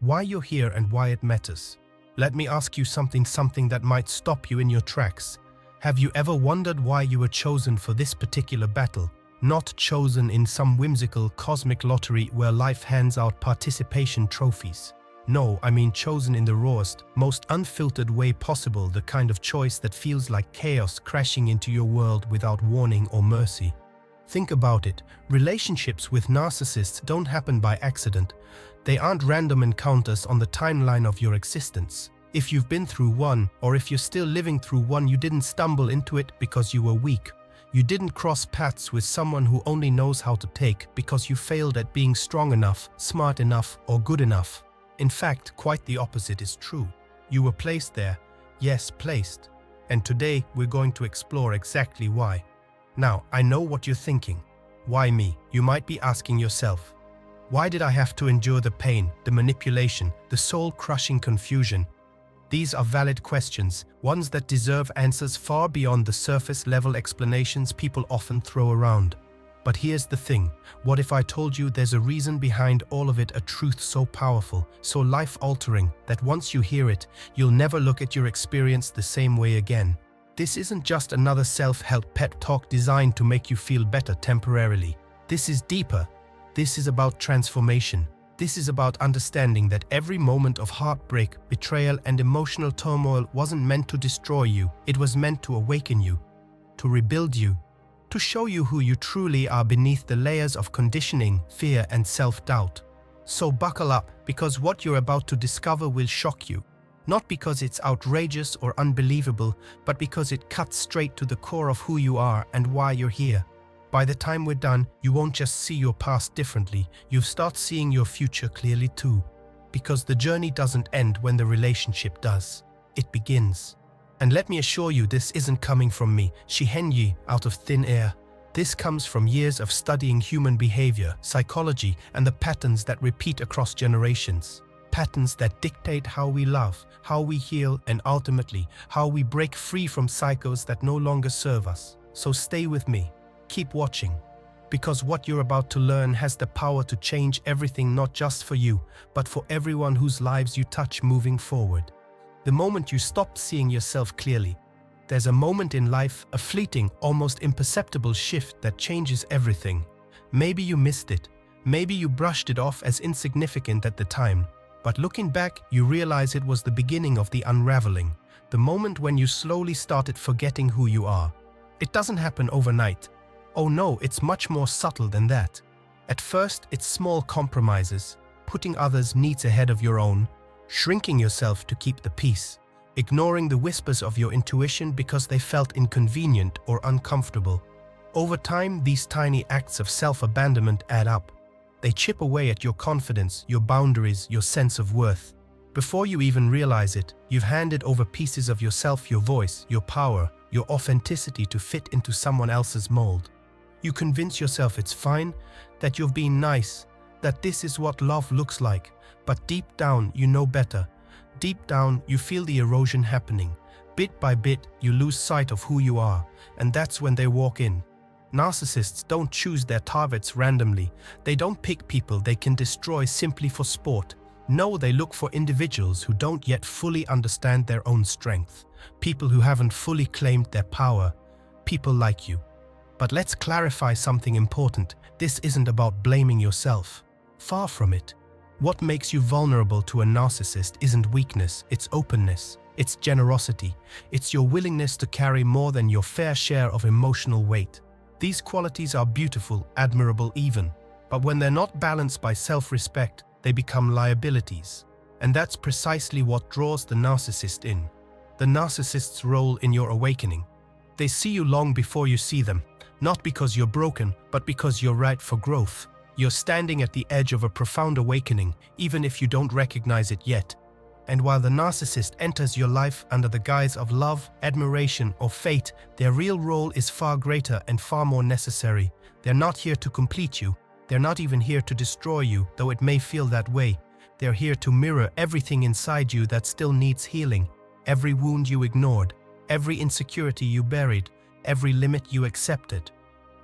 why you're here and why it matters. Let me ask you something that might stop you in your tracks. Have you ever wondered why you were chosen for this particular battle? Not chosen in some whimsical cosmic lottery where life hands out participation trophies. No, I mean chosen in the rawest, most unfiltered way possible, the kind of choice that feels like chaos crashing into your world without warning or mercy. Think about it. Relationships with narcissists don't happen by accident. They aren't random encounters on the timeline of your existence. If you've been through one, or if you're still living through one, you didn't stumble into it because you were weak. You didn't cross paths with someone who only knows how to take because you failed at being strong enough, smart enough, or good enough. In fact, quite the opposite is true. You were placed there. Yes, placed. And today we're going to explore exactly why. Now, I know what you're thinking. Why me? You might be asking yourself. Why did I have to endure the pain, the manipulation, the soul-crushing confusion? These are valid questions, ones that deserve answers far beyond the surface-level explanations people often throw around. But here's the thing, what if I told you there's a reason behind all of it, a truth so powerful, so life-altering, that once you hear it, you'll never look at your experience the same way again? This isn't just another self-help pep talk designed to make you feel better temporarily. This is deeper. This is about transformation. This is about understanding that every moment of heartbreak, betrayal, and emotional turmoil wasn't meant to destroy you. It was meant to awaken you, to rebuild you, to show you who you truly are beneath the layers of conditioning, fear, and self-doubt. So buckle up, because what you're about to discover will shock you. Not because it's outrageous or unbelievable, but because it cuts straight to the core of who you are and why you're here. By the time we're done, you won't just see your past differently, you'll start seeing your future clearly too. Because the journey doesn't end when the relationship does. It begins. And let me assure you, this isn't coming from me, Shi Heng Yi, out of thin air. This comes from years of studying human behavior, psychology, and the patterns that repeat across generations. Patterns that dictate how we love, how we heal, and ultimately, how we break free from cycles that no longer serve us. So stay with me. Keep watching, because what you're about to learn has the power to change everything, not just for you, but for everyone whose lives you touch moving forward. The moment you stop seeing yourself clearly, there's a moment in life, a fleeting, almost imperceptible shift that changes everything. Maybe you missed it, maybe you brushed it off as insignificant at the time, but looking back, you realize it was the beginning of the unraveling, the moment when you slowly started forgetting who you are. It doesn't happen overnight. Oh no, it's much more subtle than that. At first, it's small compromises, putting others' needs ahead of your own, shrinking yourself to keep the peace, ignoring the whispers of your intuition because they felt inconvenient or uncomfortable. Over time, these tiny acts of self-abandonment add up. They chip away at your confidence, your boundaries, your sense of worth. Before you even realize it, you've handed over pieces of yourself, your voice, your power, your authenticity to fit into someone else's mold. You convince yourself it's fine, that you've been nice, that this is what love looks like, but deep down you know better. Deep down you feel the erosion happening. Bit by bit you lose sight of who you are, and that's when they walk in. Narcissists don't choose their targets randomly. They don't pick people they can destroy simply for sport. No, they look for individuals who don't yet fully understand their own strength. People who haven't fully claimed their power. People like you. But let's clarify something important. This isn't about blaming yourself. Far from it. What makes you vulnerable to a narcissist isn't weakness, it's openness. It's generosity. It's your willingness to carry more than your fair share of emotional weight. These qualities are beautiful, admirable even. But when they're not balanced by self-respect, they become liabilities. And that's precisely what draws the narcissist in. The narcissist's role in your awakening. They see you long before you see them. Not because you're broken, but because you're ripe for growth. You're standing at the edge of a profound awakening, even if you don't recognize it yet. And while the narcissist enters your life under the guise of love, admiration, or fate, their real role is far greater and far more necessary. They're not here to complete you. They're not even here to destroy you, though it may feel that way. They're here to mirror everything inside you that still needs healing. Every wound you ignored, every insecurity you buried, every limit you accepted.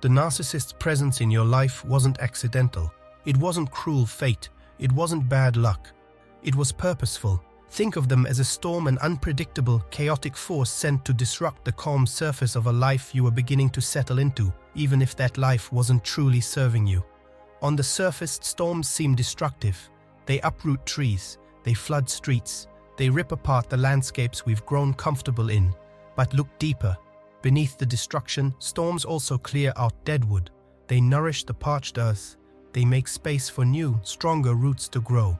The narcissist's presence in your life wasn't accidental. It wasn't cruel fate. It wasn't bad luck. It was purposeful. Think of them as a storm, an unpredictable, chaotic force sent to disrupt the calm surface of a life you were beginning to settle into, even if that life wasn't truly serving you. On the surface, storms seem destructive. They uproot trees, they flood streets, they rip apart the landscapes we've grown comfortable in. But look deeper. Beneath the destruction, storms also clear out deadwood. They nourish the parched earth. They make space for new, stronger roots to grow.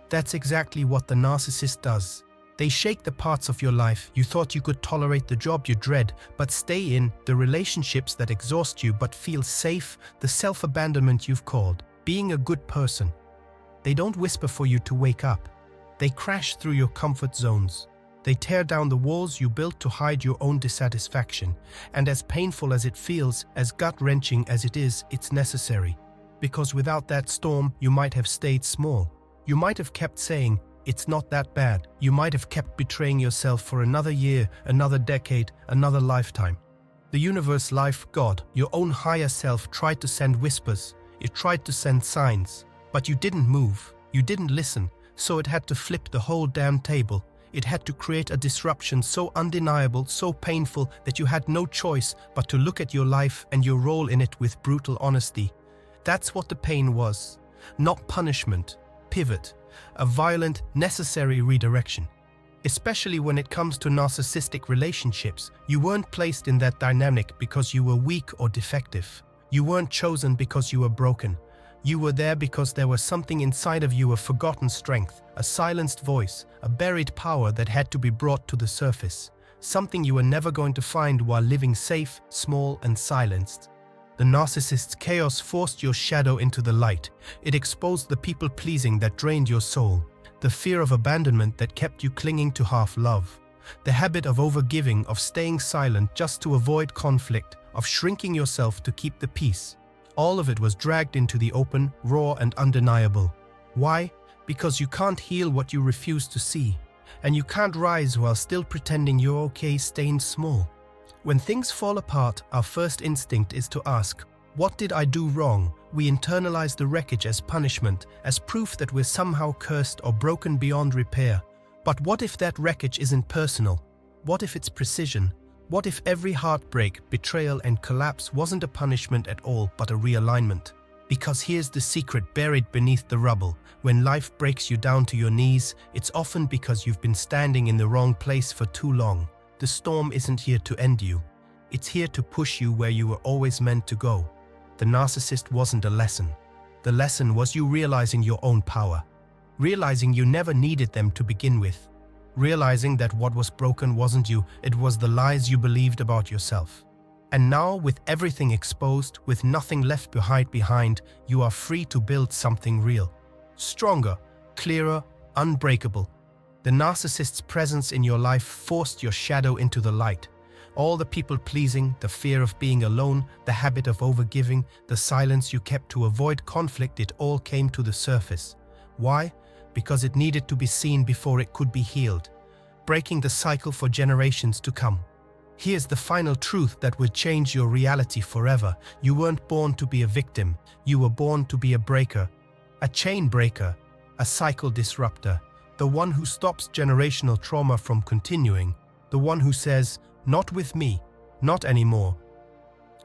That's exactly what the narcissist does. They shake the parts of your life you thought you could tolerate, the job you dread but stay in, the relationships that exhaust you but feel safe, the self-abandonment you've called being a good person. They don't whisper for you to wake up. They crash through your comfort zones. They tear down the walls you built to hide your own dissatisfaction. And as painful as it feels, as gut-wrenching as it is, it's necessary. Because without that storm, you might have stayed small. You might have kept saying, "It's not that bad." You might have kept betraying yourself for another year, another decade, another lifetime. The universe, life, God, your own higher self tried to send whispers. It tried to send signs. But you didn't move. You didn't listen. So it had to flip the whole damn table. It had to create a disruption so undeniable, so painful that you had no choice but to look at your life and your role in it with brutal honesty. That's what the pain was. Not punishment. Pivot. A violent, necessary redirection. Especially when it comes to narcissistic relationships, you weren't placed in that dynamic because you were weak or defective. You weren't chosen because you were broken. You were there because there was something inside of you, a forgotten strength, a silenced voice, a buried power that had to be brought to the surface. Something you were never going to find while living safe, small, and silenced. The narcissist's chaos forced your shadow into the light. It exposed the people-pleasing that drained your soul, the fear of abandonment that kept you clinging to half-love, the habit of overgiving, of staying silent just to avoid conflict, of shrinking yourself to keep the peace. All of it was dragged into the open, raw, and undeniable. Why? Because you can't heal what you refuse to see, and you can't rise while still pretending you're okay staying small. When things fall apart, our first instinct is to ask, "What did I do wrong?" We internalize the wreckage as punishment, as proof that we're somehow cursed or broken beyond repair. But what if that wreckage isn't personal? What if it's precision? What if every heartbreak, betrayal, and collapse wasn't a punishment at all, but a realignment? Because here's the secret buried beneath the rubble. When life breaks you down to your knees, it's often because you've been standing in the wrong place for too long. The storm isn't here to end you. It's here to push you where you were always meant to go. The narcissist wasn't a lesson. The lesson was you realizing your own power. Realizing you never needed them to begin with. Realizing that what was broken wasn't you, it was the lies you believed about yourself. And now, with everything exposed, with nothing left behind, you are free to build something real. Stronger, clearer, unbreakable. The narcissist's presence in your life forced your shadow into the light. All the people-pleasing, the fear of being alone, the habit of overgiving, the silence you kept to avoid conflict, it all came to the surface. Why? Because it needed to be seen before it could be healed, breaking the cycle for generations to come. Here's the final truth that would change your reality forever. You weren't born to be a victim. You were born to be a breaker, a chain breaker, a cycle disruptor. The one who stops generational trauma from continuing. The one who says, "Not with me, not anymore."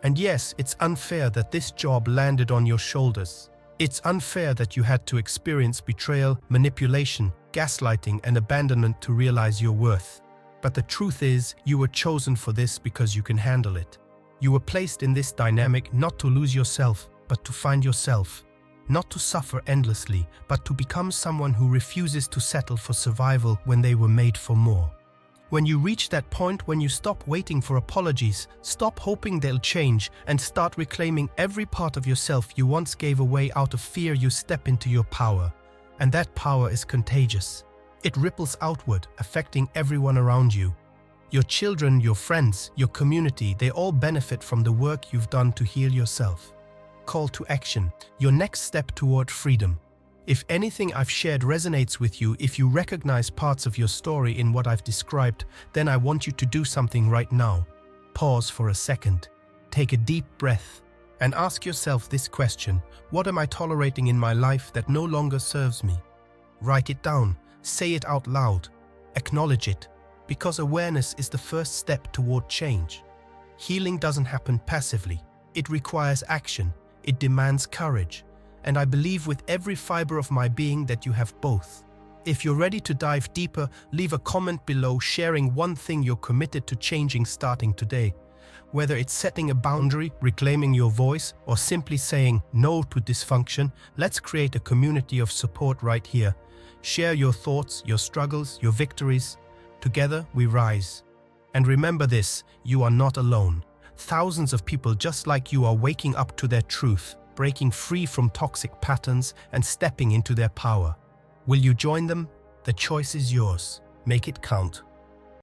And yes, it's unfair that this job landed on your shoulders. It's unfair that you had to experience betrayal, manipulation, gaslighting, and abandonment to realize your worth. But the truth is, you were chosen for this because you can handle it. You were placed in this dynamic not to lose yourself, but to find yourself. Not to suffer endlessly, but to become someone who refuses to settle for survival when they were made for more. When you reach that point when you stop waiting for apologies, stop hoping they'll change, and start reclaiming every part of yourself you once gave away out of fear, you step into your power. And that power is contagious. It ripples outward, affecting everyone around you. Your children, your friends, your community, they all benefit from the work you've done to heal yourself. Call to action, your next step toward freedom. If anything I've shared resonates with you, if you recognize parts of your story in what I've described, then I want you to do something right now. Pause for a second, take a deep breath, and ask yourself this question: what am I tolerating in my life that no longer serves me? Write it down, Say it out loud. Acknowledge it, because awareness is the first step toward change. Healing doesn't happen passively. It requires action. It demands courage. And I believe with every fiber of my being that you have both. If you're ready to dive deeper, leave a comment below sharing one thing you're committed to changing starting today. Whether it's setting a boundary, reclaiming your voice, or simply saying no to dysfunction, let's create a community of support right here. Share your thoughts, your struggles, your victories. Together we rise. And remember this, you are not alone. Thousands of people just like you are waking up to their truth, breaking free from toxic patterns and stepping into their power. Will you join them? The choice is yours. Make it count.